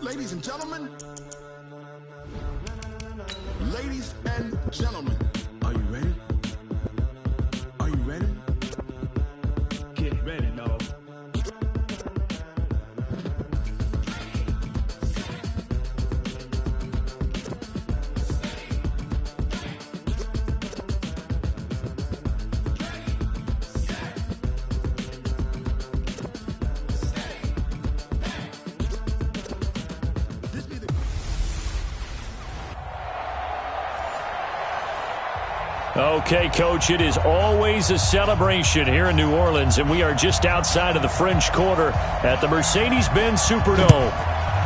Ladies and gentlemen, are you ready? Are you ready? Get ready, dog. Okay, Coach, it is always a celebration here in New Orleans, and we are just outside of the French Quarter at the Mercedes-Benz Superdome.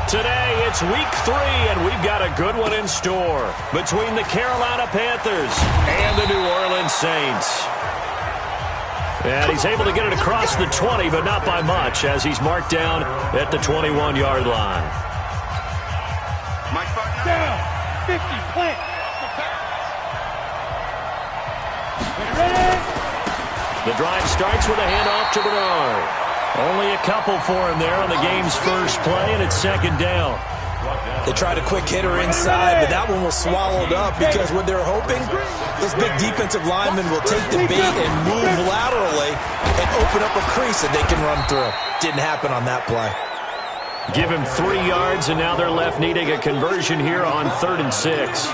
Today, it's Week 3, and we've got a good one in store between the Carolina Panthers and the New Orleans Saints. And he's able to get it across the 20, but not by much, as he's marked down at the 21-yard line. Down, 50, plant. The drive starts with a handoff to Bernard. Only a couple for him there on the game's first play, and it's second down. They tried a quick hitter inside, but that one was swallowed up because what they're hoping, those big defensive linemen will take the bait and move laterally and open up a crease that they can run through. Didn't happen on that play. Give him 3 yards, and now they're left needing a conversion here on 3rd and 6.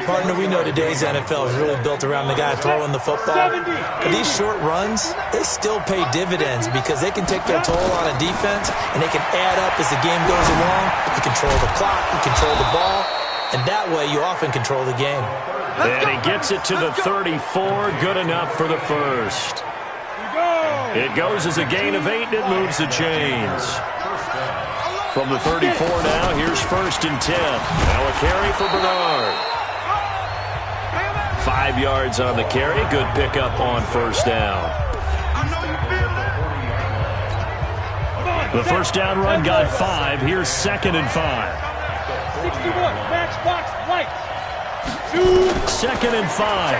Partner, we know today's NFL is really built around the guy throwing the football. But these short runs, they still pay dividends because they can take their toll on a defense, and they can add up as the game goes along. You control the clock, you control the ball, and that way you often control the game. And he gets it to the 34, good enough for the first. It goes as a gain of 8, and it moves the chains. From the 34 now, here's 1st and 10. Now a carry for Bernard. 5 yards on the carry. Good pickup on 1st down. The 1st down run got 5. Here's 2nd and 5. 61, matchbox lights. 2nd and 5.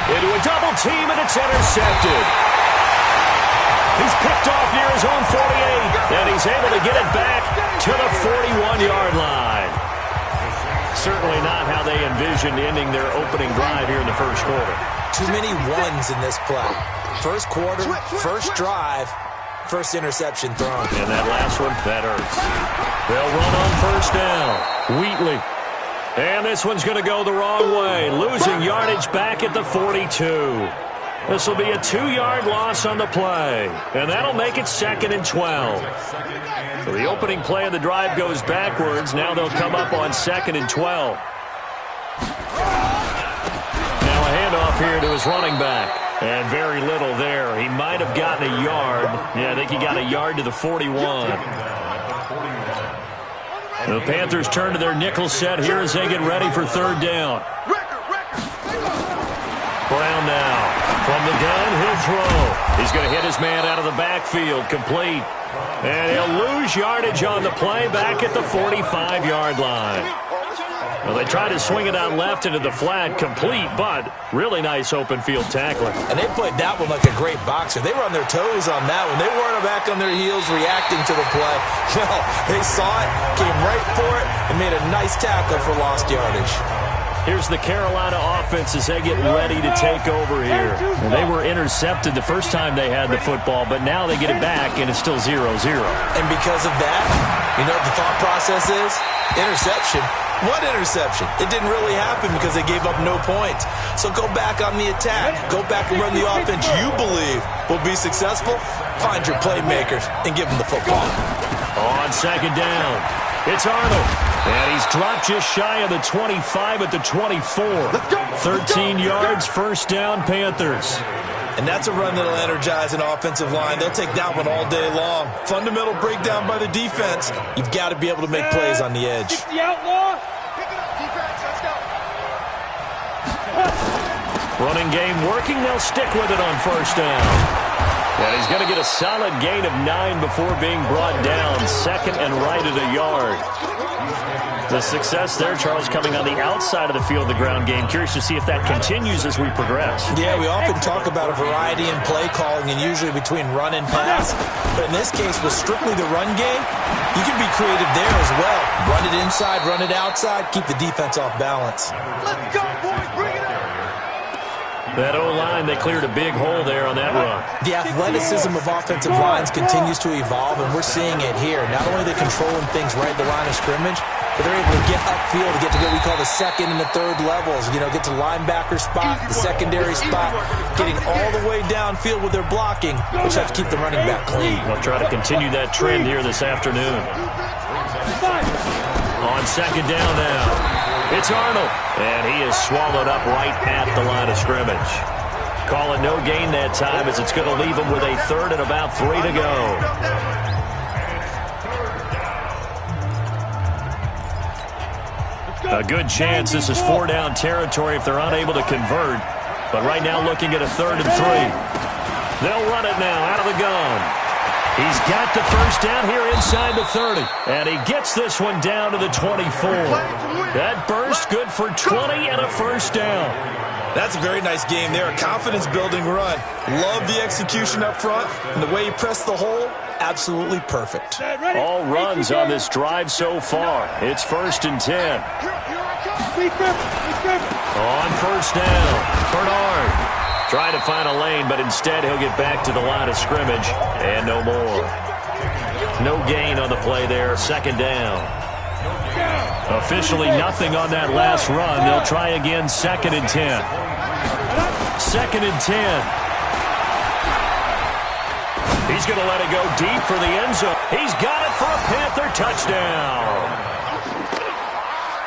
Into a double team, and it's intercepted. He's picked off near his own 48, and he's able to get it back to the 41-yard line. Certainly not how they envisioned ending their opening drive here in the first quarter. Too many ones in this play. First quarter, first drive, first interception thrown. And that last one, that hurts. They'll run on 1st down. Wheatley. And this one's going to go the wrong way. Losing yardage back at the 42. This will be a 2-yard loss on the play. And that'll make it 2nd and 12. So the opening play of the drive goes backwards. Now they'll come up on 2nd and 12. Now a handoff here to his running back. And very little there. He might have gotten a yard. Yeah, I think he got a yard to the 41. The Panthers turn to their nickel set here as they get ready for 3rd down. Brown now. From the gun, he'll throw. He's going to hit his man out of the backfield. Complete. And he'll lose yardage on the play back at the 45-yard line. Well, they try to swing it out left into the flat. Complete, but really nice open field tackling. And they played that one like a great boxer. They were on their toes on that one. They weren't back on their heels reacting to the play. No, they saw it, came right for it, and made a nice tackle for lost yardage. Here's the Carolina offense as they get ready to take over here. And they were intercepted the first time they had the football, but now they get it back, and it's still 0-0. And because of that, you know what the thought process is? Interception. What interception? It didn't really happen because they gave up no points. So go back on the attack. Go back and run the offense you believe will be successful. Find your playmakers and give them the football. On 2nd down, it's Arnold. And he's dropped just shy of the 25 at the 24. 13 yards, 1st down, Panthers. And that's a run that'll energize an offensive line. They'll take that one all day long. Fundamental breakdown by the defense. You've got to be able to make plays on the edge. The outlaw. Running game working. They'll stick with it on 1st down. And he's going to get a solid gain of 9 before being brought down. Second and right at a yard. The success there, Charles, coming on the outside of the field, the ground game. Curious to see if that continues as we progress. Yeah, we often talk about a variety in play calling and usually between run and pass. But in this case, with strictly the run game, you can be creative there as well. Run it inside, run it outside, keep the defense off balance. Let's go, boys. Bring it up. That O-line, they cleared a big hole there on that run. The athleticism of offensive lines continues to evolve, and we're seeing it here. Not only are they controlling things right at the line of scrimmage, but they're able to get upfield to get to what we call the second and the third levels. You know, get to linebacker spot, the secondary spot, getting all the way downfield with their blocking, which helps keep the running back clean. They'll try to continue that trend here this afternoon. On second down now. It's Arnold, and he is swallowed up right at the line of scrimmage. Call it no gain that time as it's going to leave him with a third and about 3 to go. A good chance this is 4-down territory if they're unable to convert. But right now looking at a 3rd and 3. They'll run it now out of the gun. He's got the first down here inside the 30. And he gets this one down to the 24. That burst good for 20 and a first down. That's a very nice game there. A confidence-building run. Love the execution up front. And the way he pressed the hole, absolutely perfect. All runs on this drive so far. It's 1st and 10. On first down, Bernard. Trying to find a lane, but instead he'll get back to the line of scrimmage, and no more. No gain on the play there, 2nd down. Officially nothing on that last run. They'll try again, 2nd and 10. 2nd and 10. He's going to let it go deep for the end zone. He's got it for a Panther touchdown.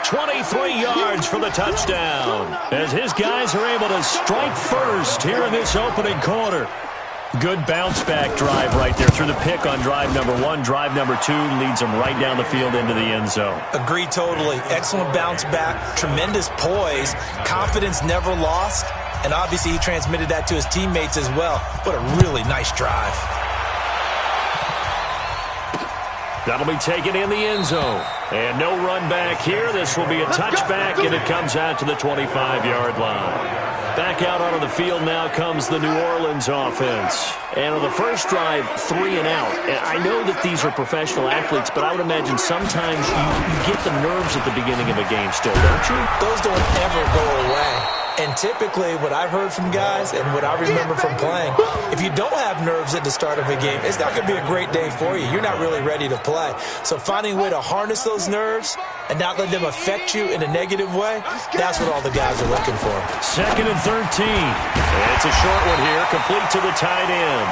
23 yards for the touchdown as his guys are able to strike first here in this opening quarter. Good bounce-back drive right there through the pick on drive number 1. Drive number 2 leads them right down the field into the end zone. Agree totally. Excellent bounce-back, tremendous poise, confidence never lost, and obviously he transmitted that to his teammates as well. What a really nice drive. That'll be taken in the end zone. And no run back here. This will be a touchback, and it comes out to the 25-yard line. Back out onto the field now comes the New Orleans offense. And on the first drive, 3 and out. And I know that these are professional athletes, but I would imagine sometimes you get the nerves at the beginning of a game still, don't you? Those don't ever go away. And typically, what I've heard from guys and what I remember from playing, if you don't have nerves at the start of a game, it's not going to be a great day for you. You're not really ready to play. So finding a way to harness those nerves and not let them affect you in a negative way, that's what all the guys are looking for. 2nd and 13. It's a short one here, complete to the tight end.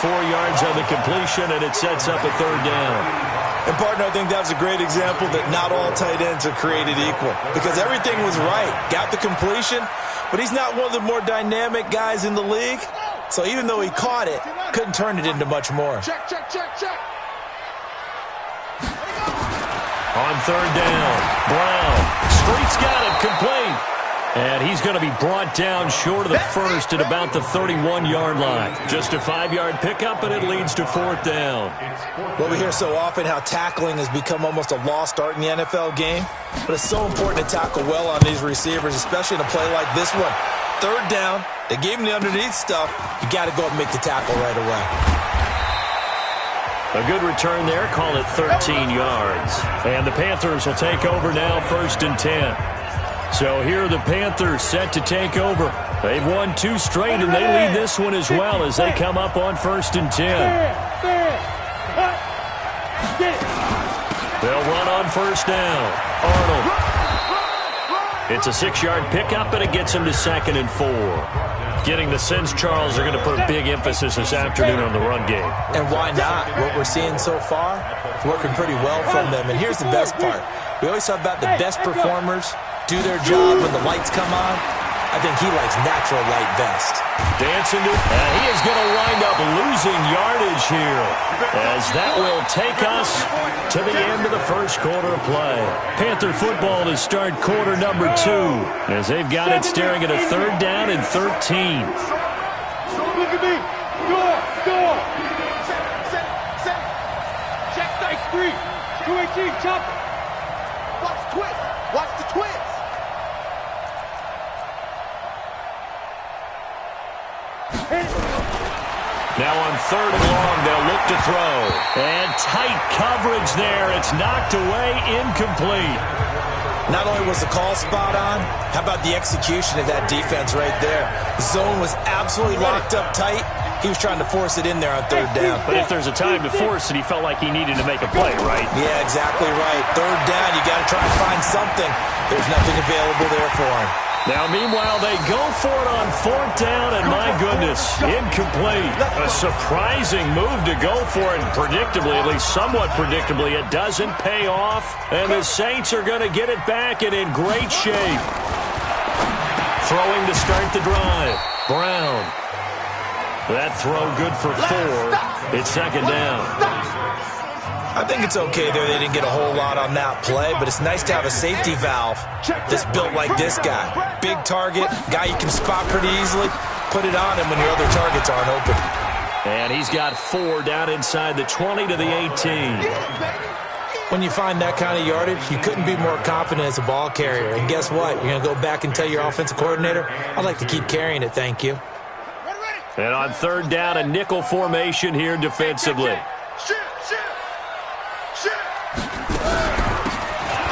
4 yards on the completion, and it sets up a 3rd down. And, partner, I think that was a great example that not all tight ends are created equal because everything was right. Got the completion, but he's not one of the more dynamic guys in the league. So even though he caught it, couldn't turn it into much more. Check. On 3rd down, Brown. Street's got it, complete. And he's going to be brought down short of the first at about the 31-yard line. Just a 5-yard pickup, and it leads to 4th down. Well, we hear so often how tackling has become almost a lost art in the NFL game. But it's so important to tackle well on these receivers, especially in a play like this one. 3rd down, they gave him the underneath stuff. You got to go and make the tackle right away. A good return there, call it 13 yards. And the Panthers will take over now, 1st and 10. So here are the Panthers set to take over. They've won 2 straight, and they lead this one as well as they come up on 1st and 10. They'll run on 1st down. Arnold. It's a 6-yard pickup, and it gets him to 2nd and 4. Getting the sense, Charles, they're going to put a big emphasis this afternoon on the run game. And why not? What we're seeing so far is working pretty well from them. And here's the best part. We always talk about the best performers do their job when the lights come on. I think he likes natural light best. Dancing to, and he is going to wind up losing yardage here as that will take us to the end of the first quarter of play. Panther football to start quarter number 2 as they've got it staring at a 3rd down and 13. Look at me. Good. 3. 218, chop it. Watch the twist. Watch the twist. Now on 3rd and long, they'll look to throw. And tight coverage there. It's knocked away, incomplete. Not only was the call spot on, how about the execution of that defense right there? The zone was absolutely locked up tight. He was trying to force it in there on 3rd down. But if there's a time to force it, he felt like he needed to make a play, right? Yeah, exactly right. 3rd down, you got to try and find something. There's nothing available there for him. Now, meanwhile, they go for it on 4th down, and my goodness, incomplete. A surprising move to go for it, and predictably, at least somewhat predictably, it doesn't pay off, and the Saints are going to get it back and in great shape. Throwing to start the drive. Brown. That throw good for 4. It's 2nd down. I think it's okay there. They didn't get a whole lot on that play, but it's nice to have a safety valve that's built like this guy. Big target, guy you can spot pretty easily. Put it on him when your other targets aren't open. And he's got 4 down inside the 20 to the 18. When you find that kind of yardage, you couldn't be more confident as a ball carrier. And guess what? You're going to go back and tell your offensive coordinator, I'd like to keep carrying it, thank you. And on 3rd down, a nickel formation here defensively.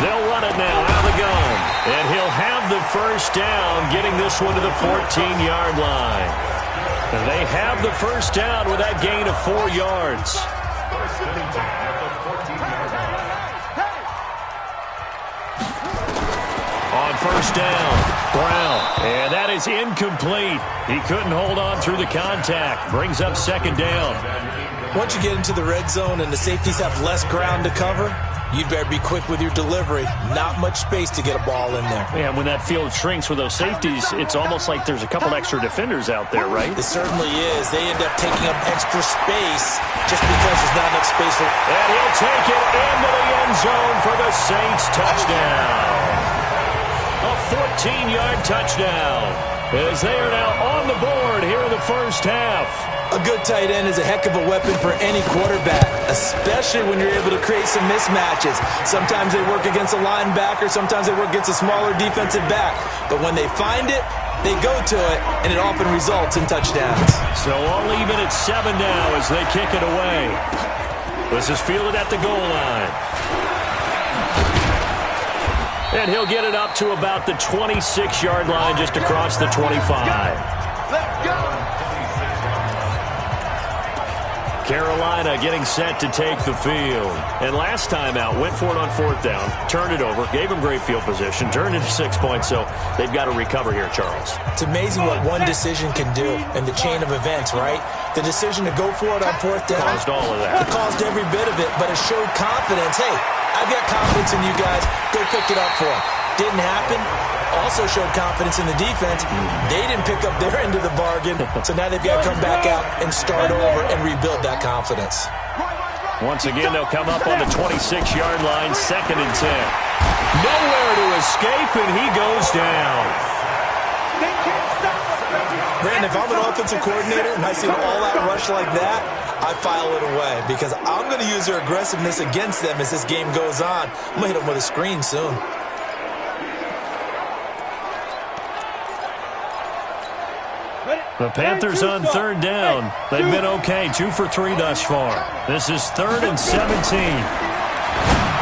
They'll run it now out of the gun. And he'll have the 1st down, getting this one to the 14-yard line. And they have the 1st down with that gain of 4 yards. On 1st down, Brown. And that is incomplete. He couldn't hold on through the contact. Brings up 2nd down. Once you get into the red zone and the safeties have less ground to cover, you'd better be quick with your delivery. Not much space to get a ball in there. Yeah, when that field shrinks with those safeties, it's almost like there's a couple extra defenders out there, right? It certainly is. They end up taking up extra space just because there's not enough space for... And he'll take it into the end zone for the Saints touchdown. A 14-yard touchdown as they are now on the board here in the 1st half. A good tight end is a heck of a weapon for any quarterback, especially when you're able to create some mismatches. Sometimes they work against a linebacker, sometimes they work against a smaller defensive back. But when they find it, they go to it, and it often results in touchdowns. So all even at 7 now as they kick it away. This is fielded at the goal line. And he'll get it up to about the 26-yard line just across the 25. Let's go. Carolina getting set to take the field. And last time out, went for it on 4th down, turned it over, gave them great field position, turned it to 6 points, so they've got to recover here, Charles. It's amazing what one decision can do in the chain of events, right? The decision to go for it on 4th down. Caused all of that. It caused every bit of it, but it showed confidence. Hey, I've got confidence in you guys. Go pick it up for them. Didn't happen. Also showed confidence in the defense. They didn't pick up their end of the bargain, so now they've got to come back out and start over and rebuild that confidence. Once again, they'll come up on the 26-yard line, 2nd and 10. Nowhere to escape, and he goes down. Brandon, if I'm an offensive coordinator and I see an all-out rush like that, I file it away because I'm going to use their aggressiveness against them as this game goes on. I'm going to hit them with a screen soon. The Panthers on 3rd down. They've been okay, 2 for 3 thus far. This is 3rd and 17.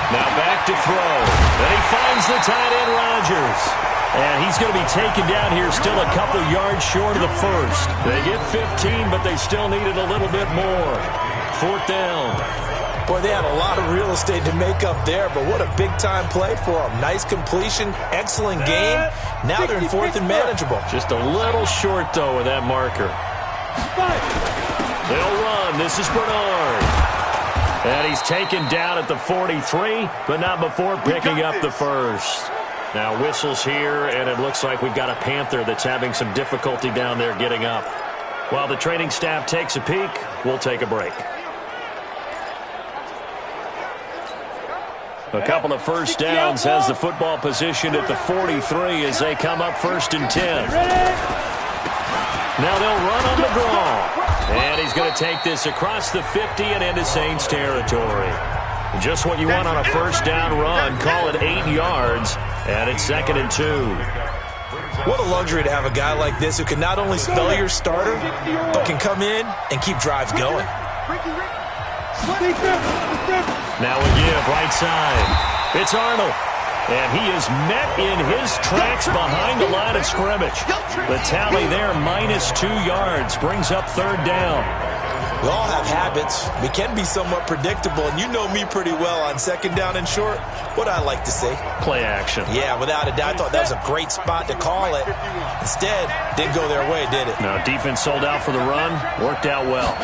Now back to throw. And he finds the tight end, Rodgers. And he's going to be taken down here still a couple yards short of the 1st. They get 15, but they still needed a little bit more. 4th down. Boy, they had a lot of real estate to make up there, but what a big-time play for them. Nice completion, excellent game. Now they're in 4th and manageable. Just a little short, though, with that marker. They'll run. This is Bernard. And he's taken down at the 43, but not before picking up the 1st. Now whistles here, and it looks like we've got a Panther that's having some difficulty down there getting up. While the training staff takes a peek, we'll take a break. A couple of 1st downs has the football positioned at the 43 as they come up 1st and 10. Now they'll run on the draw. And he's going to take this across the 50 and into Saints territory. Just what you want on a first down run. Call it 8 yards, and it's 2nd and 2. What a luxury to have a guy like this who can not only spell your starter, but can come in and keep drives going. Now a give, right side. It's Arnold. And he is met in his tracks behind the line of scrimmage. The tally there, -2 yards, brings up 3rd down. We all have habits. We can be somewhat predictable, and you know me pretty well on 2nd down and short. What I like to say. Play action. Yeah, without a doubt. I thought that was a great spot to call it. Instead, didn't go their way, did it? No, defense sold out for the run. Worked out well.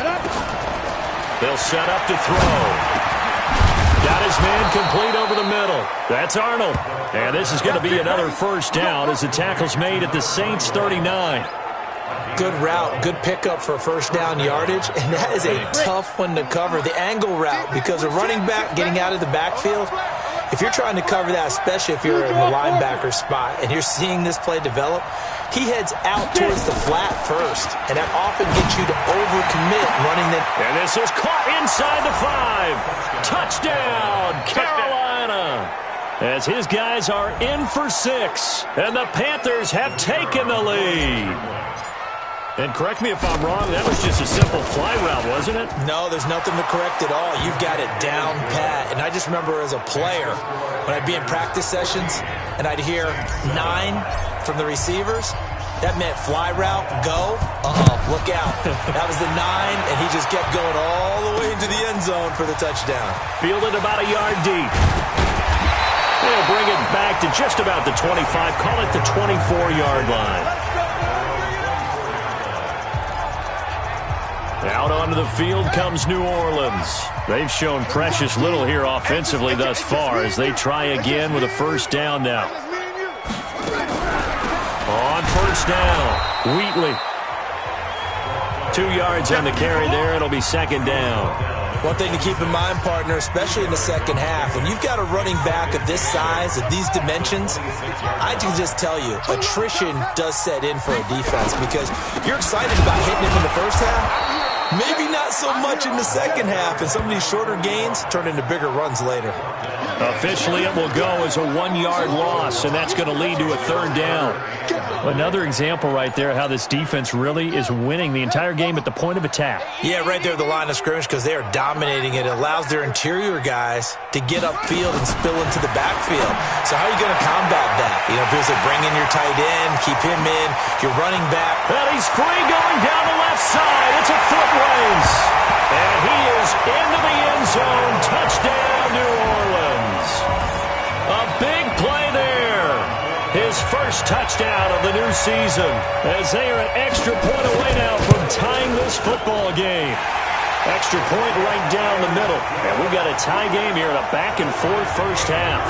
They'll set up to throw. Got his man complete over the middle. That's Arnold. And this is going to be another first down as the tackle's made at the Saints 39. Good route, good pickup for first down yardage, and that is a tough one to cover. The angle route, because a running back getting out of the backfield, if you're trying to cover that, especially if you're in the linebacker spot and you're seeing this play develop, he heads out towards the flat first, and that often gets you to overcommit running the... And this is caught inside the 5. Touchdown, Carolina! As his guys are in for 6, and the Panthers have taken the lead. And correct me if I'm wrong, that was just a simple fly route, wasn't it? No, there's nothing to correct at all. You've got it down pat. And I just remember as a player, when I'd be in practice sessions, and I'd hear 9 from the receivers, that meant fly route, go, look out. That was the 9, and he just kept going all the way into the end zone for the touchdown. Fielded about a yard deep. They'll bring it back to just about the 25, call it the 24-yard line. Out onto the field comes New Orleans. They've shown precious little here offensively thus far as they try again with a first down now. On first down, Wheatley. 2 yards on the carry there. It'll be 2nd down. One thing to keep in mind, partner, especially in the second half, when you've got a running back of this size, of these dimensions, I can just tell you, attrition does set in for a defense because you're excited about hitting him in the first half. Maybe not so much in the second half, and some of these shorter gains turn into bigger runs later. Officially, it will go as a 1-yard loss, and that's going to lead to a 3rd down. Another example right there how this defense really is winning the entire game at the point of attack. Yeah, right there at the line of scrimmage because they are dominating it. It allows their interior guys to get upfield and spill into the backfield. So how are you going to combat that? You know, if it's like bring in your tight end, keep him in, your running back. And he's free going down the left side. It's a foot race. And he is into the end zone. Touchdown, New Orleans. A big play there. His first touchdown of the new season as they are an extra point away now from tying this football game. Extra point right down the middle. And we've got a tie game here in a back-and-forth first half.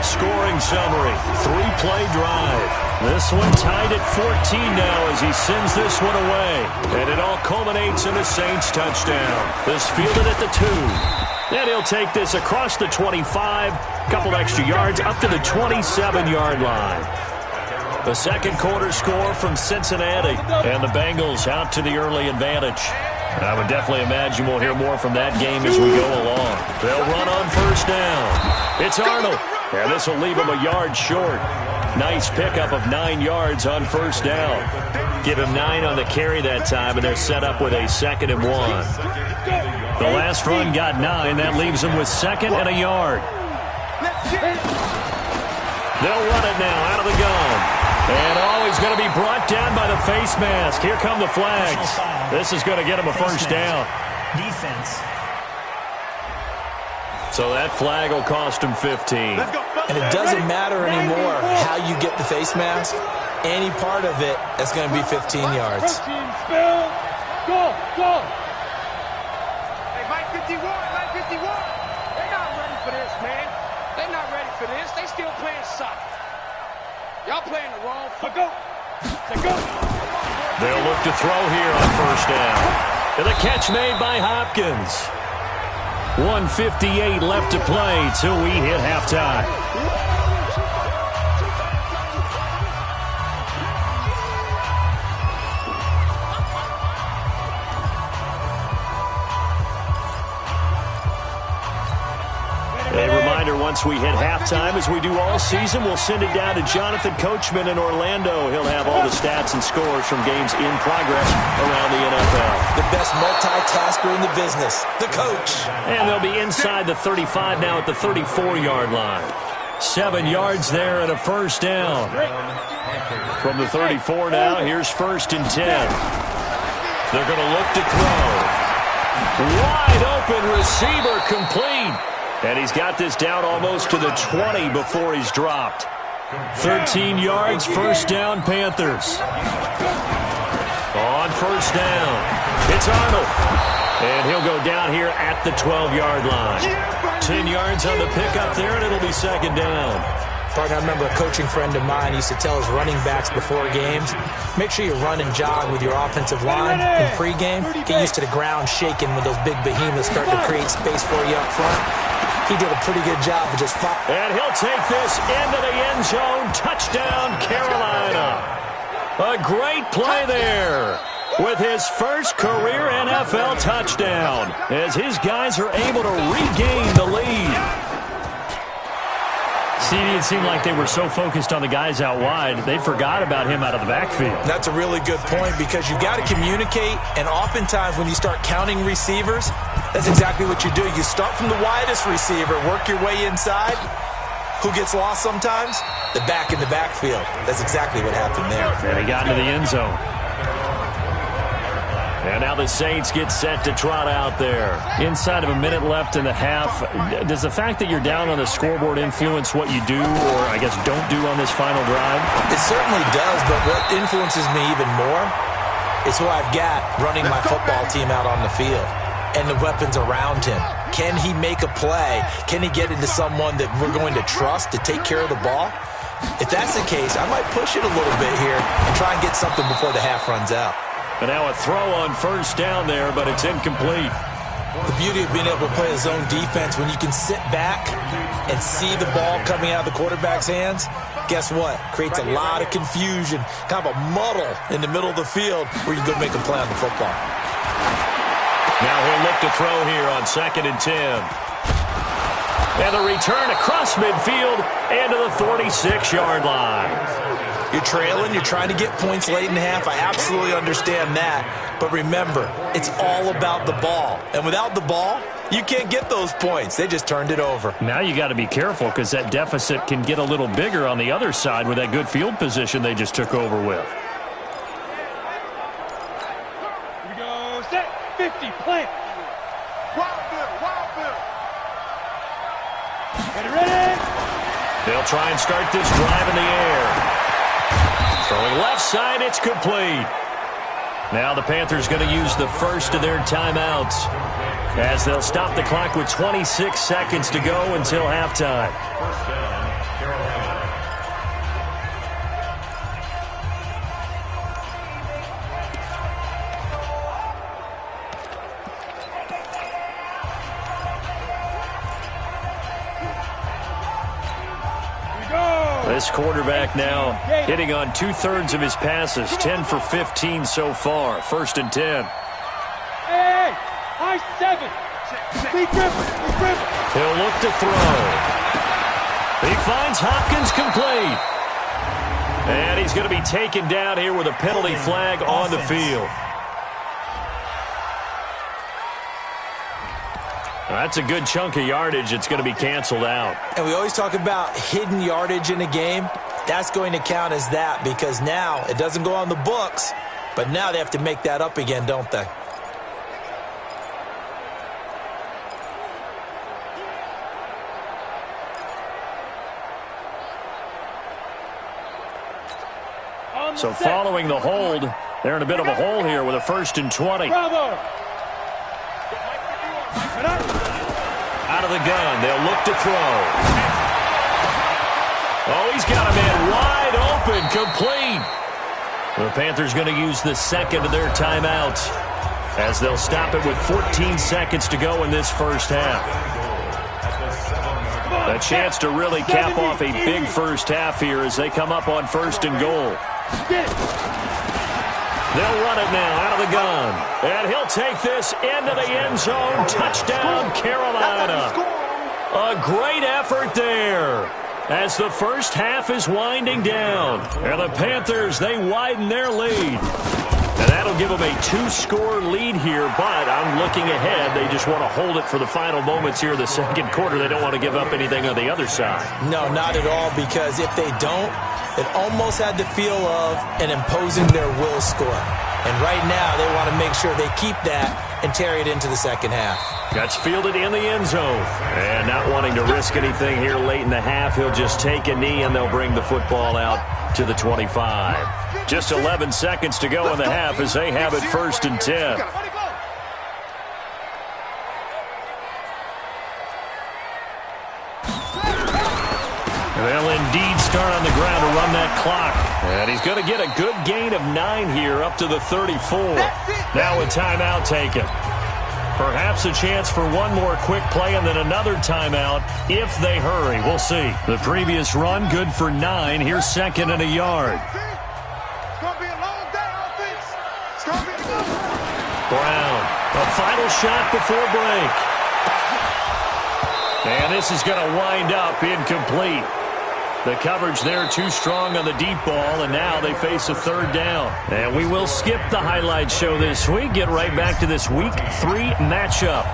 Scoring summary, 3-play drive. This one tied at 14 now as he sends this one away. And it all culminates in a Saints touchdown. This fielded at the 2. And he'll take this across the 25, couple extra yards up to the 27-yard line. The second quarter score from Cincinnati, and the Bengals out to the early advantage. I would definitely imagine we'll hear more from that game as we go along. They'll run on first down. It's Arnold, and this will leave him a yard short. Nice pickup of 9 yards on first down. Give him 9 on the carry that time, and they're set up with a 2nd and 1. The last run got 9. That leaves them with 2nd and a yard. They'll run it now out of the gun. And he's going to be brought down by the face mask. Here come the flags. This is going to get him a first down. Defense. So that flag will cost him 15. And it doesn't matter anymore how you get the face mask. Any part of it, that's going to be 15 yards. Go, go. Hey, Mike 51, Mike 51. They're not ready for this, man. They're not ready for this. They still playing soccer. Y'all playing the wrong football. Go. They'll look to throw here on first down. And the catch made by Hopkins. 1:58 left to play till we hit halftime. here once we hit halftime. As we do all season, we'll send it down to Jonathan Coachman in Orlando. He'll have all the stats and scores from games in progress around the NFL. The best multitasker in the business, the coach. And they'll be inside the 35 now at the 34-yard line. 7 yards there and a first down. From the 34 now, here's 1st and 10. They're going to look to throw. Wide open receiver complete. And he's got this down almost to the 20 before he's dropped. 13 yards, first down, Panthers. On first down, it's Arnold. And he'll go down here at the 12-yard line. 10 yards on the pickup there, and it'll be 2nd down. Partner, I remember a coaching friend of mine used to tell his running backs before games, make sure you run and jog with your offensive line in pregame. Get used to the ground shaking when those big behemoths start to create space for you up front. He did a pretty good job of just following. And he'll take this into the end zone. Touchdown, Carolina. A great play there with his first career NFL touchdown as his guys are able to regain the lead. See, it seemed like they were so focused on the guys out wide, they forgot about him out of the backfield. That's a really good point because you've got to communicate, and oftentimes when you start counting receivers, that's exactly what you do. You start from the widest receiver, work your way inside. Who gets lost sometimes? The back in the backfield. That's exactly what happened there. And he got into the end zone. And now the Saints get set to trot out there. Inside of a minute left in the half, does the fact that you're down on the scoreboard influence what you do or, I guess, don't do on this final drive? It certainly does, but what influences me even more is who I've got running my football team out on the field and the weapons around him. Can he make a play? Can he get into someone that we're going to trust to take care of the ball? If that's the case, I might push it a little bit here and try and get something before the half runs out. And now a throw on first down there, but it's incomplete. The beauty of being able to play a zone defense, when you can sit back and see the ball coming out of the quarterback's hands, guess what? Creates a lot of confusion, kind of a muddle in the middle of the field where you can go make a play on the football. Now he'll look to throw here on 2nd and 10. And the return across midfield and to the 46-yard line. You're trailing, you're trying to get points late in the half. I absolutely understand that. But remember, it's all about the ball. And without the ball, you can't get those points. They just turned it over. Now you got to be careful because that deficit can get a little bigger on the other side with that good field position they just took over with. Here we go. Set. 50. Plant. Wild Bill. Wild Bill. Ready. They'll try and start this drive in the air. Throwing left side, it's complete. Now the Panthers going to use the first of their timeouts as they'll stop the clock with 26 seconds to go until halftime. This quarterback now hitting on 2/3 of his passes, 10 for 15 so far. 1st and 10. Hey, high 7. Big grip. He'll look to throw. He finds Hopkins complete. And he's going to be taken down here with a penalty flag on the field. That's a good chunk of yardage. It's going to be canceled out. And we always talk about hidden yardage in a game. That's going to count as that because now it doesn't go on the books, but now they have to make that up again, don't they? So following the hold, they're in a bit of a hole here with a 1st and 20. Bravo. Out of the gun, they'll look to throw. Oh, he's got a man wide open, complete. The Panthers going to use the second of their timeouts as they'll stop it with 14 seconds to go in this first half. A chance to really cap off a big first half here as they come up on 1st and goal. They'll run it now out of the gun. And he'll take this into the end zone. Touchdown, Carolina. A great effort there as the first half is winding down. And the Panthers, they widen their lead. And that'll give them a 2-score lead here, but I'm looking ahead. They just want to hold it for the final moments here in the second quarter. They don't want to give up anything on the other side. No, not at all, because if they don't, it almost had the feel of an imposing their will score. And right now, they want to make sure they keep that and carry it into the second half. Gets fielded in the end zone. And not wanting to risk anything here late in the half, he'll just take a knee and they'll bring the football out to the 25. Just 11 seconds to go in the half as they have it 1st and 10. They'll indeed start on the ground to run that clock. And he's going to get a good gain of 9 here up to the 34. Now a timeout taken. Perhaps a chance for one more quick play and then another timeout if they hurry. We'll see. The previous run good for 9. Here's 2nd and a yard. It's going to be a long day, offense. It's going to be a long day. Brown, a final shot before break. And this is going to wind up incomplete. The coverage there too strong on the deep ball, and now they face a 3rd down. And we will skip the highlight show this week. Get right back to this Week 3 matchup.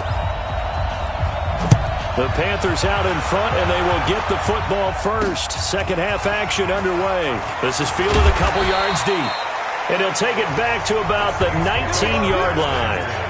The Panthers out in front, and they will get the football first. Second half action underway. This is fielded a couple yards deep. And he'll take it back to about the 19-yard line.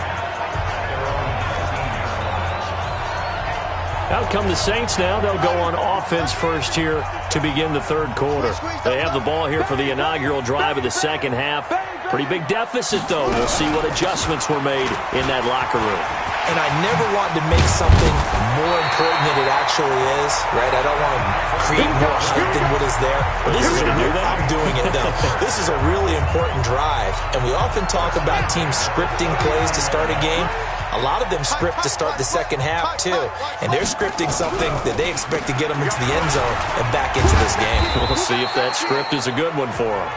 Out come the Saints now. They'll go on offense first here to begin the 3rd quarter. They have the ball here for the inaugural drive of the second half. Pretty big deficit, though. We'll see what adjustments were made in that locker room. And I never want to make something more important than it actually is, right? I don't want to create more hype than what is there. But this is I'm doing it, though. This is a really important drive. And we often talk about teams scripting plays to start a game. A lot of them script to start the second half, too. And they're scripting something that they expect to get them into the end zone and back into this game. We'll see if that script is a good one for them.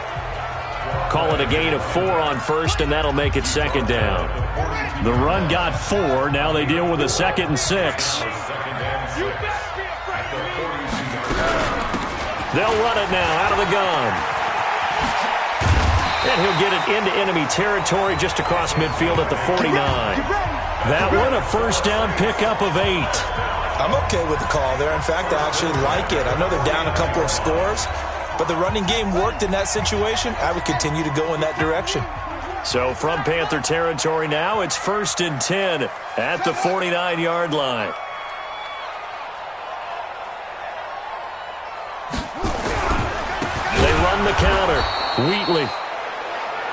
Call it a gain of 4 on first, and that'll make it 2nd down. The run got 4. Now they deal with a 2nd and 6. They'll run it now out of the gun. And he'll get it into enemy territory just across midfield at the 49. That one a 1st down pickup of 8. I'm okay with the call there. In fact, I actually like it. I know they're down a couple of scores, but the running game worked in that situation. I would continue to go in that direction. So from Panther territory now, it's 1st and 10 at the 49-yard line. They run the counter. Wheatley.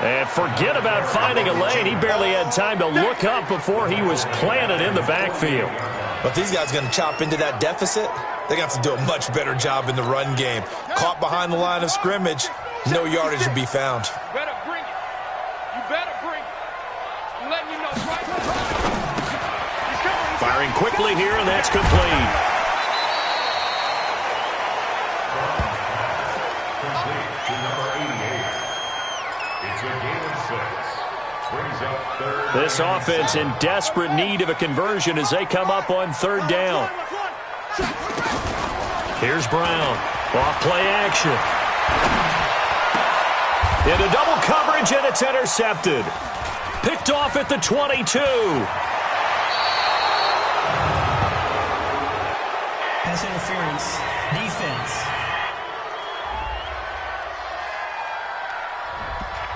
And forget about finding a lane. He barely had time to look up before he was planted in the backfield. But these guys are going to chop into that deficit. They're going to have to do a much better job in the run game. Caught behind the line of scrimmage, no yardage to be found. You better bring it. You better bring it. I'm letting you know right now. Firing quickly here, and that's complete. This offense in desperate need of a conversion as they come up on 3rd down. Here's Brown. Off play action. Into double coverage, and it's intercepted. Picked off at the 22. Pass interference. Defense.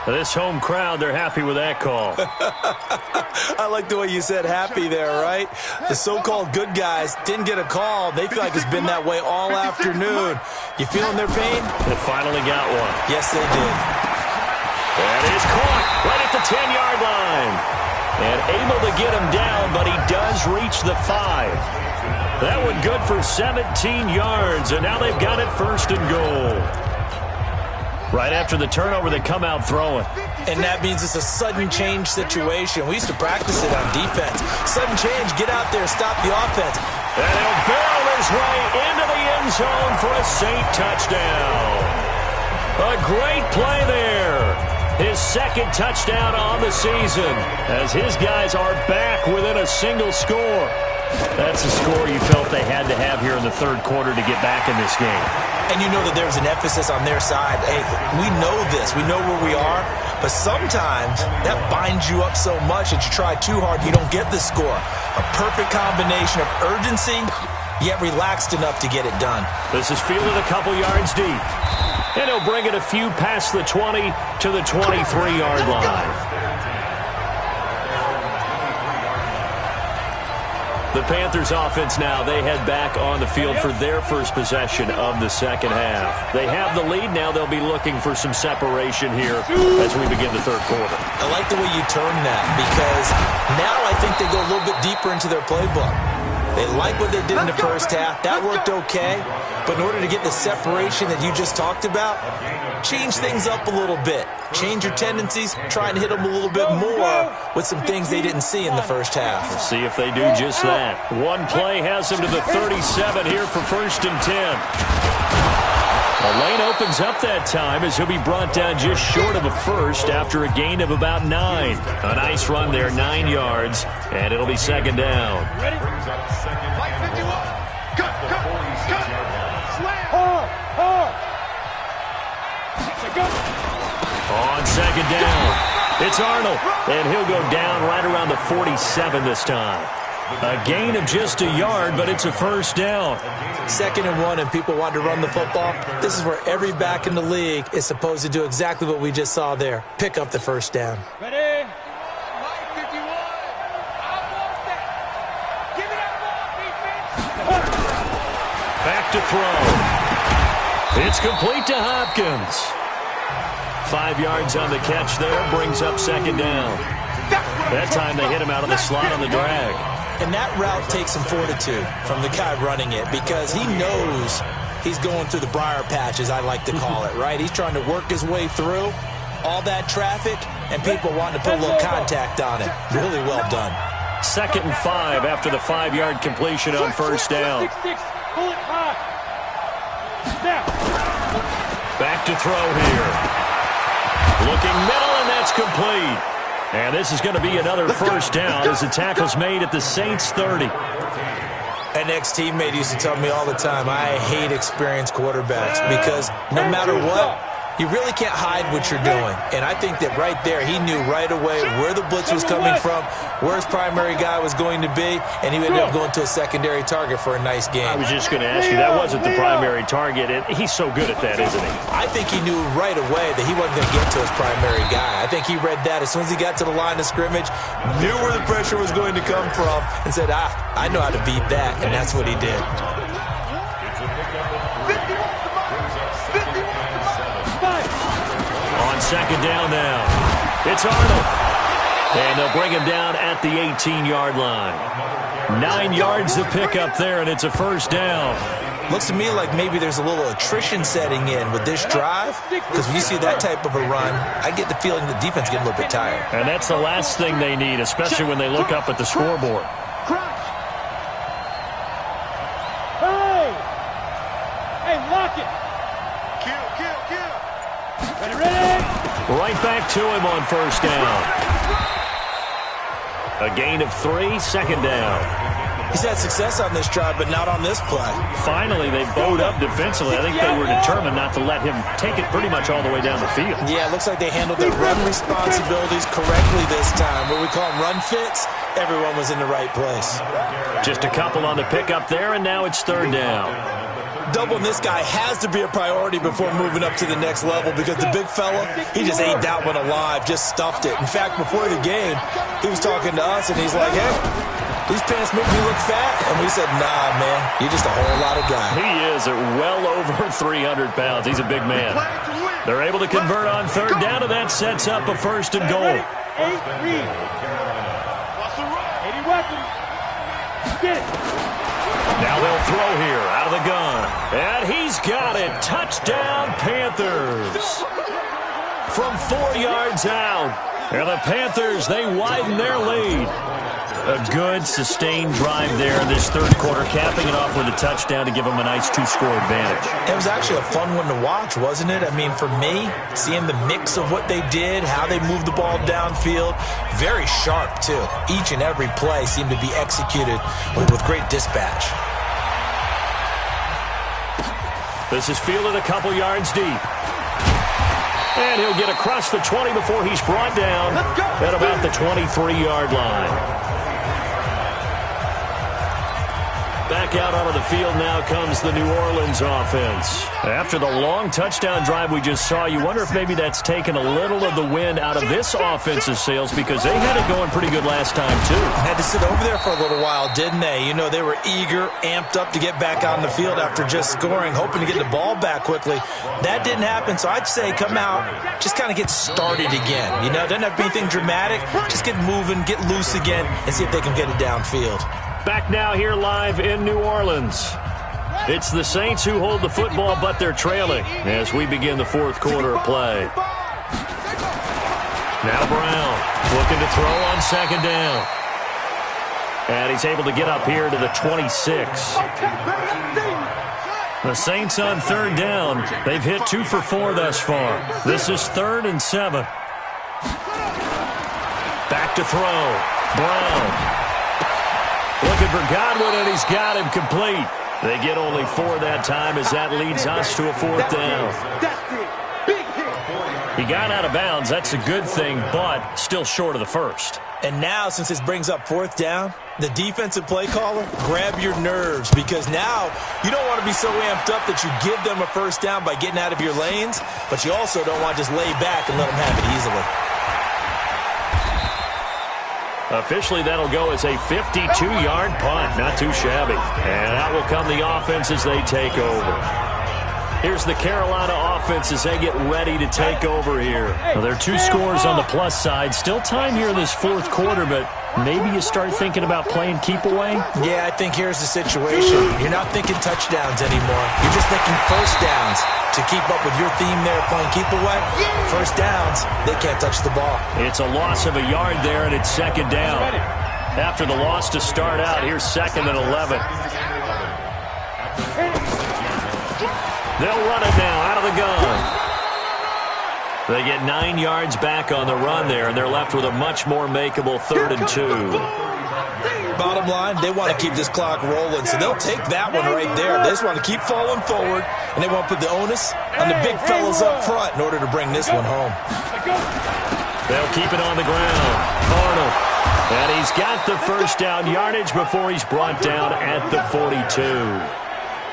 This home crowd, they're happy with that call. I like the way you said happy there, right? The so-called good guys didn't get a call. They feel like it's been that way all afternoon. You feeling their pain? They finally got one. Yes, they did. That is caught right at the 10-yard line. And able to get him down, but he does reach the 5. That one good for 17 yards, and now they've got it 1st and goal. Right after the turnover, they come out throwing. And that means it's a sudden change situation. We used to practice it on defense. Sudden change, get out there, stop the offense. And he'll barrel his way into the end zone for a Saint touchdown. A great play there. His 2nd touchdown on the season as his guys are back within a single score. That's the score you felt they had to have here in the third quarter to get back in this game. And you know that there's an emphasis on their side. Hey, we know this. We know where we are. But sometimes that binds you up so much that you try too hard, you don't get the score. A perfect combination of urgency, yet relaxed enough to get it done. This is fielded a couple yards deep. And he'll bring it a few past the 20 to the 23-yard line. The Panthers offense now, they head back on the field for their first possession of the second half. They have the lead. Now they'll be looking for some separation here as we begin the third quarter. I like the way you turn that because now I think they go a little bit deeper into their playbook. They like what they did in the first half. That worked okay. But in order to get the separation that you just talked about, change things up a little bit. Change your tendencies. Try and hit them a little bit more with some things they didn't see in the first half. We'll see if they do just that. One play has them to the 37 here for 1st and 10. The lane opens up that time as he'll be brought down just short of a first after a gain of about 9. A nice run there, 9 yards, and it'll be second down. Ready? Like 51. Cut. Slam. Hard. On second down, it's Arnold, and he'll go down right around the 47 this time. A gain of just a yard, but it's a first down. 2nd and 1, and people want to run the football. This is where every back in the league is supposed to do exactly what we just saw there. Pick up the first down. Ready? Like 51. I want that. Give me that ball, defense. Back to throw. It's complete to Hopkins. 5 yards on the catch there, brings up second down. That time they hit him out of the slot on the drag. And that route takes some fortitude from the guy running it because he knows he's going through the briar patch, as I like to call it, right? He's trying to work his way through all that traffic, and people wanting to put a little contact on it. Really well done. 2nd and 5 after the 5-yard completion on first down. Pull it high. Back to throw here. Looking middle, and that's complete. And this is going to be another first down as the tackle's made at the Saints' 30. An ex-teammate used to tell me all the time, I hate experienced quarterbacks because no matter what, you really can't hide what you're doing. And I think that right there, he knew right away where the blitz was coming from, where his primary guy was going to be, and he ended up going to a secondary target for a nice game. I was just going to ask you, that wasn't the primary target, and he's so good at that, isn't he? I think he knew right away that he wasn't going to get to his primary guy. I think he read that as soon as he got to the line of scrimmage, knew where the pressure was going to come from, and said, I know how to beat that, and that's what he did. On second down now, it's Arnold. And they'll bring him down at the 18-yard line. 9 yards to pick up there, and it's a first down. Looks to me like maybe there's a little attrition setting in with this drive, because when you see that type of a run, I get the feeling the defense getting a little bit tired. And that's the last thing they need, especially when they look up at the scoreboard. Hey, lock it. Kill. Ready? Right back to him on first down. A gain of 3, second down. He's had success on this drive, but not on this play. Finally, they bowed up defensively. I think they were determined not to let him take it pretty much all the way down the field. Yeah, it looks like they handled their run responsibilities correctly this time. What we call them run fits, everyone was in the right place. Just a couple on the pickup there, and now it's third down. Doubling this guy has to be a priority before moving up to the next level because the big fella, he just ate that one alive, just stuffed it. In fact, before the game, he was talking to us, and he's like, hey, these pants make me look fat. And we said, nah, man, you're just a whole lot of guy. He is at well over 300 pounds. He's a big man. They're able to convert on third down, and that sets up a first and goal. 8 read. 80 weapons. Get it. Now they'll throw here out of the gun. And he's got it. Touchdown, Panthers. From 4 yards out. And the Panthers, they widen their lead. A good, sustained drive there in this third quarter, capping it off with a touchdown to give them a nice 2-score advantage. It was actually a fun one to watch, wasn't it? I mean, for me, seeing the mix of what they did, how they moved the ball downfield, very sharp, too. Each and every play seemed to be executed with great dispatch. This is fielded a couple yards deep. And he'll get across the 20 before he's brought down at about the 23-yard line. Back out onto the field now comes the New Orleans offense. After the long touchdown drive we just saw, you wonder if maybe that's taken a little of the wind out of this offense's sails, because they had it going pretty good last time, too. Had to sit over there for a little while, didn't they? You know, they were eager, amped up to get back on the field after just scoring, hoping to get the ball back quickly. That didn't happen, so I'd say come out, just kind of get started again. You know, doesn't have to be anything dramatic. Just get moving, get loose again, and see if they can get it downfield. Back now here live in New Orleans. It's the Saints who hold the football, but they're trailing as we begin the fourth quarter of play. Now Brown looking to throw on second down. And he's able to get up here to the 26. The Saints on third down. They've hit 2 for 4 thus far. This is 3rd and 7. Back to throw. Brown. Looking for Godwin, and he's got him complete. They get only 4 that time as that leads us to a 4th down. He got out of bounds. That's a good thing, but still short of the first. And now, since this brings up 4th down, the defensive play caller, grab your nerves, because now you don't want to be so amped up that you give them a first down by getting out of your lanes, but you also don't want to just lay back and let them have it easily. Officially, that'll go as a 52-yard punt. Not too shabby. And out will come the offense as they take over. Here's the Carolina offense as they get ready to take over here. Well, there are 2 scores on the plus side. Still time here in this fourth quarter, but maybe you start thinking about playing keep away? Yeah, I think here's the situation. You're not thinking touchdowns anymore. You're just thinking first downs. To keep up with your theme there, playing keep away, first downs, they can't touch the ball. It's a loss of a yard there, and it's second down. After the loss to start out, here's 2nd and 11. They'll run it now out of the gun. They get 9 yards back on the run there, and they're left with a much more makeable 3rd and 2. Bottom line, they want to keep this clock rolling, so they'll take that one right there. They just want to keep falling forward, and they want to put the onus on the big fellas up front in order to bring this one home. They'll keep it on the ground. Arnold. And he's got the first down yardage before he's brought down at the 42.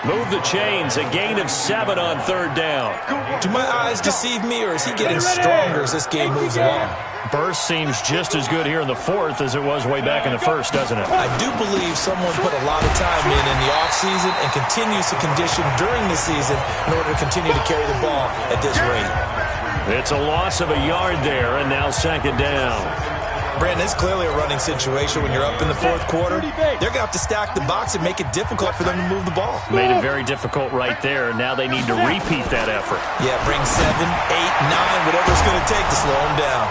Move the chains, a gain of 7 on 3rd down. Do my eyes deceive me, or is he getting stronger as this game moves along? Burst seems just as good here in the 4th as it was way back in the 1st, doesn't it? I do believe someone put a lot of time in the offseason and continues to condition during the season in order to continue to carry the ball at this rate. It's a loss of a yard there, and now 2nd down. Brandon, it's clearly a running situation when you're up in the 4th quarter. They're going to have to stack the box and make it difficult for them to move the ball. Made it very difficult right there. Now they need to repeat that effort. Yeah, bring 7, 8, 9, whatever it's going to take to slow them down.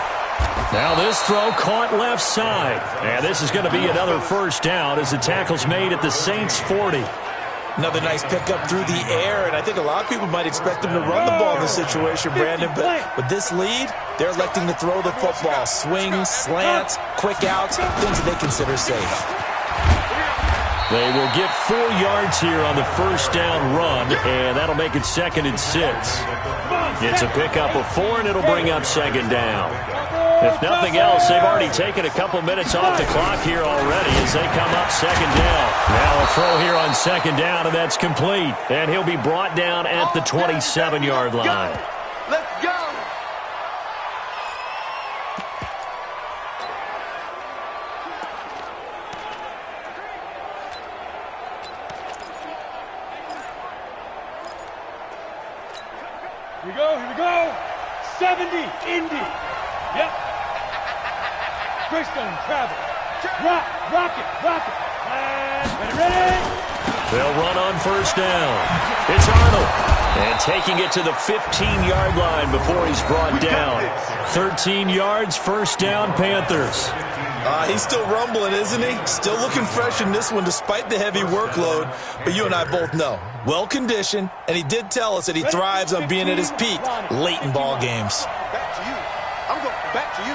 Now this throw caught left side. And this is going to be another first down as the tackle's made at the Saints' 40. Another nice pickup through the air, and I think a lot of people might expect them to run the ball in this situation, Brandon, but with this lead, they're electing to throw the football. Swings, slants, quick outs, things that they consider safe. They will get 4 yards here on the first down run, and that'll make it 2nd and 6. It's a pickup of 4, and it'll bring up 2nd down. If nothing else, they've already taken a couple minutes off the clock here already as they come up 2nd down. Now a throw here on 2nd down, and that's complete. And he'll be brought down at the 27-yard line. Let's go. Here we go. 70, Indy. Yep. Greystone, travel. Rock it. And ready. They'll run on first down. It's Arnold. And taking it to the 15-yard line before he's brought down. 13 yards, first down, Panthers. He's still rumbling, isn't he? Still looking fresh in this one despite the heavy workload. But you and I both know, well-conditioned, and he did tell us that he thrives on being at his peak late in ball games. Back to you. I'm going back to you.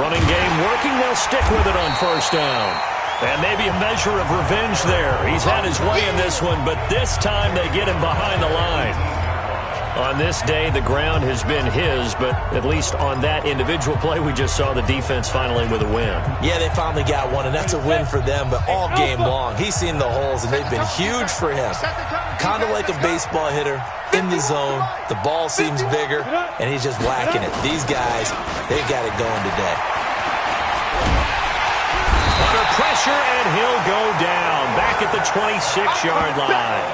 Running game working. They'll stick with it on first down. And maybe a measure of revenge there. He's had his way in this one, but this time they get him behind the line. On this day, the ground has been his, but at least on that individual play, we just saw the defense finally with a win. Yeah, they finally got one, and that's a win for them, but all game long, he's seen the holes, and they've been huge for him. Kind of like a baseball hitter in the zone. The ball seems bigger, and he's just whacking it. These guys, they got it going today. Under pressure, and he'll go down. Back at the 26-yard line.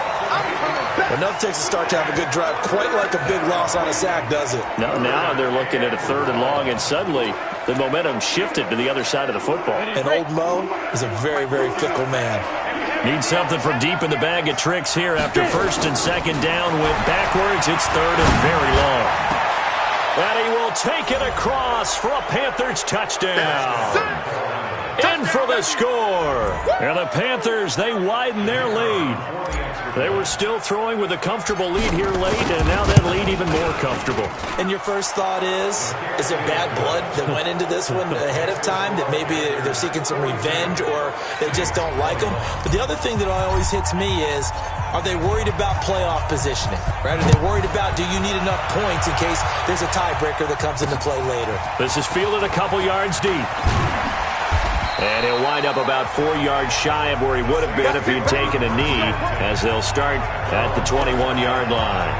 Enough takes a start to have a good drive. Quite like a big loss on a sack, does it? No, now they're looking at a 3rd and long, and suddenly the momentum shifted to the other side of the football. And old Mo is a very, very fickle man. Need something from deep in the bag of tricks here after 1st and 2nd down. Went backwards. It's 3rd and very long. And he will take it across for a Panthers touchdown. In for the score. And the Panthers, they widen their lead. They were still throwing with a comfortable lead here late, and now that lead even more comfortable. And your first thought is there bad blood that went into this one ahead of time, that maybe they're seeking some revenge or they just don't like them? But the other thing that always hits me is, are they worried about playoff positioning? Right? Are they worried about, do you need enough points in case there's a tiebreaker that comes into play later? This is fielded a couple yards deep. And he'll wind up about 4 yards shy of where he would have been if he'd taken a knee, as they'll start at the 21-yard line.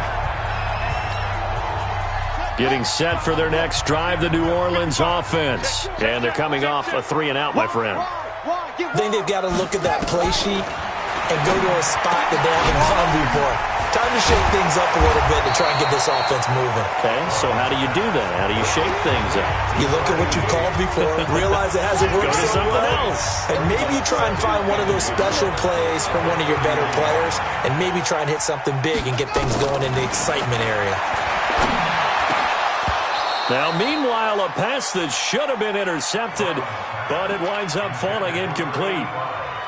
Getting set for their next drive, the New Orleans offense. And they're coming off a 3-and-out, my friend. I think they've got to look at that play sheet and go to a spot that they haven't gone before. Time to shake things up a little bit to try and get this offense moving. Okay, so how do you do that? How do you shake things up? You look at what you called before, realize it hasn't worked Go to so something well, else. and maybe you try and find one of those special plays from one of your better players, and maybe try and hit something big and get things going in the excitement area. Now, meanwhile, a pass that should have been intercepted, but it winds up falling incomplete.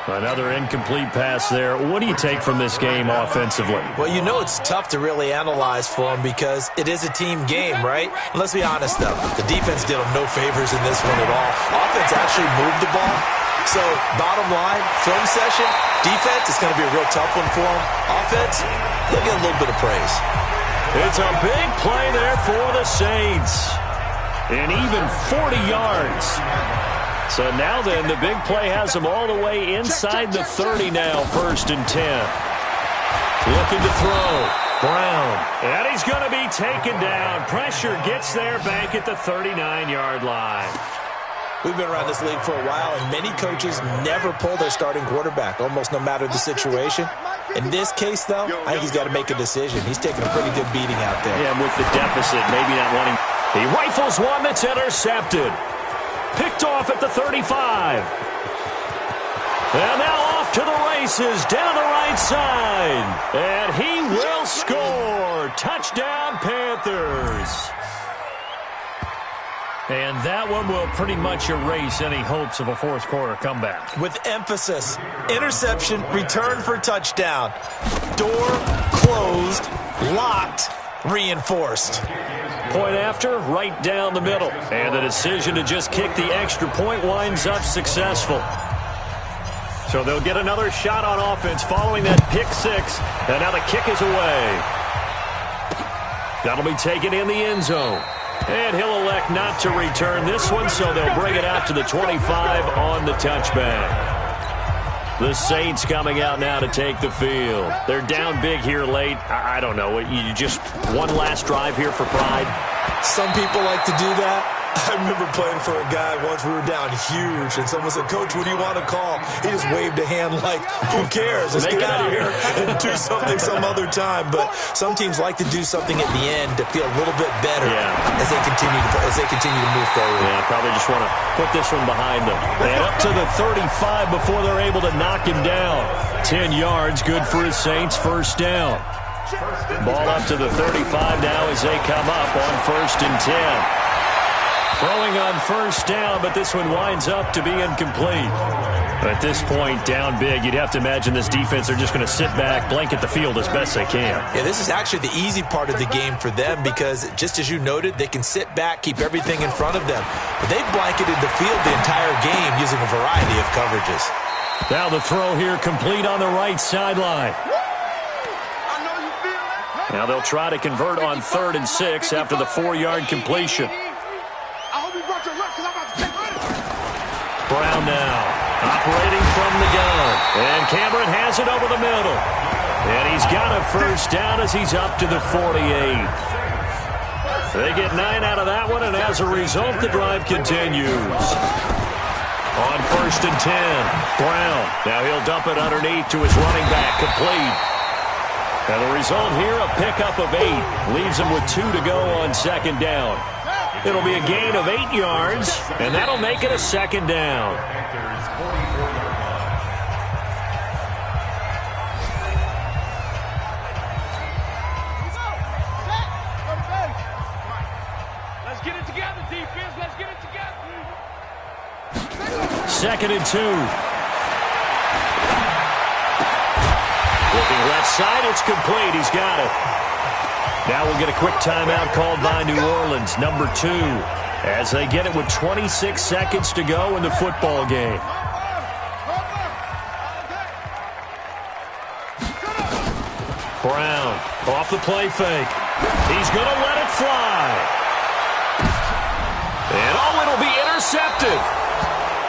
Another incomplete pass there. What do you take from this game offensively? Well, you know it's tough to really analyze for them because it is a team game, right? And let's be honest, though. The defense did them no favors in this one at all. Offense actually moved the ball. So, bottom line, film session, defense is going to be a real tough one for them. Offense, they'll get a little bit of praise. It's a big play there for the Saints. And even 40 yards. So now then, the big play has them all the way inside the 30 now, 1st and 10. Looking to throw. Brown. And he's going to be taken down. Pressure gets there back at the 39-yard line. We've been around this league for a while, and many coaches never pull their starting quarterback, almost no matter the situation. In this case, though, I think he's got to make a decision. He's taking a pretty good beating out there. Yeah, with the deficit, maybe not wanting. He rifles one that's intercepted. Picked off at the 35. And now off to the races down the right side. And he will score. Touchdown, Panthers. And that one will pretty much erase any hopes of a fourth quarter comeback. With emphasis, interception, return for touchdown. Door closed, locked, reinforced. Point after, right down the middle. And the decision to just kick the extra point winds up successful. So they'll get another shot on offense following that pick six. And now the kick is away. That'll be taken in the end zone. And he'll elect not to return this one, so they'll bring it out to the 25 on the touchback. The Saints coming out now to take the field. They're down big here late. I don't know. You just one last drive here for pride? Some people like to do that. I remember playing for a guy once. We were down huge, and someone said, "Coach, what do you want to call?" He just waved a hand like, "Who cares? Let's get out of here and do something some other time." But some teams like to do something at the end to feel a little bit better as they continue to move forward. Yeah, probably just want to put this one behind them. And up to the 35 before they're able to knock him down. 10 yards, good for his Saints. First down. Ball up to the 35 now as they come up on 1st and 10. Throwing on first down, but this one winds up to be incomplete. At this point, down big, you'd have to imagine this defense are just going to sit back, blanket the field as best they can. Yeah, this is actually the easy part of the game for them because, just as you noted, they can sit back, keep everything in front of them. But they've blanketed the field the entire game using a variety of coverages. Now the throw here complete on the right sideline. Now they'll try to convert on 3rd and 6 after the 4-yard completion. Brown now, operating from the gun. And Cameron has it over the middle. And he's got a first down as he's up to the 48. They get 9 out of that one, and as a result, the drive continues. On 1st and 10, Brown. Now he'll dump it underneath to his running back, complete. And the result here, a pickup of 8. Leaves him with 2 to go on 2nd down. It'll be a gain of 8 yards, and that'll make it a 2nd down. Let's get it together, defense. Let's get it together. 2nd and 2. Looking left side, it's complete. He's got it. Now we'll get a quick timeout called by New Orleans, number 2, as they get it with 26 seconds to go in the football game. Brown off the play fake. He's going to let it fly. And it'll be intercepted.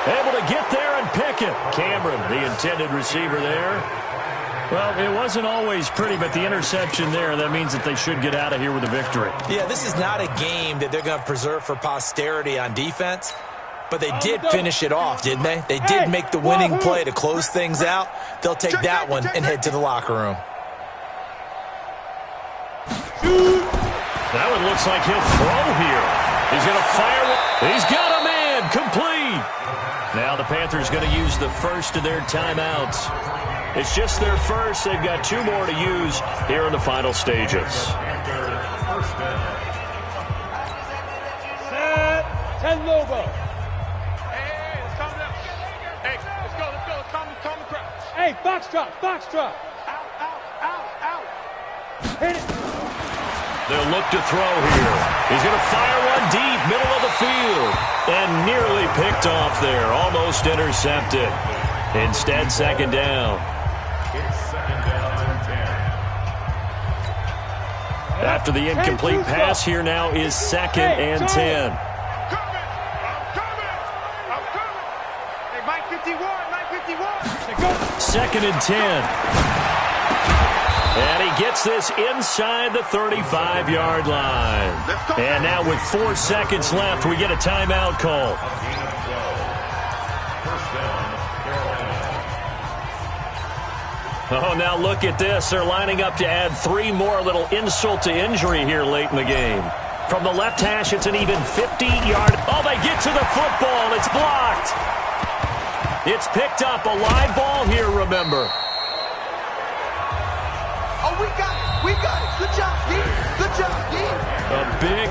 Able to get there and pick it. Cameron, the intended receiver there. Well, it wasn't always pretty, but the interception there, that means that they should get out of here with a victory. Yeah, this is not a game that they're going to preserve for posterity on defense, but they did finish it off, didn't they? They did make the winning play to close things out. They'll take that one and head to the locker room. That one looks like he'll throw here. He's going to fire. He's got a man, complete. Now the Panthers going to use the first of their timeouts. It's just their first. They've got 2 more to use here in the final stages. Set. 10 Lobo. Hey, let's calm down. Hey, let's go. Let's calm the crowd. Hey, foxtrot. Out. Hit it. They'll look to throw here. He's going to fire one deep, middle of the field. And nearly picked off there. Almost intercepted. Instead, 2nd down. After the incomplete pass, here now is 2nd and 10. I'm coming. Hey, Mike 51. 2nd and 10. And he gets this inside the 35-yard line. And now with 4 seconds left, we get a timeout call. Oh, now look at this. They're lining up to add 3 more, a little insult to injury here late in the game. From the left hash, it's an even 50-yard. Oh, they get to the football. It's blocked. It's picked up. A live ball here, remember. Oh, we got it. Good job, D. A big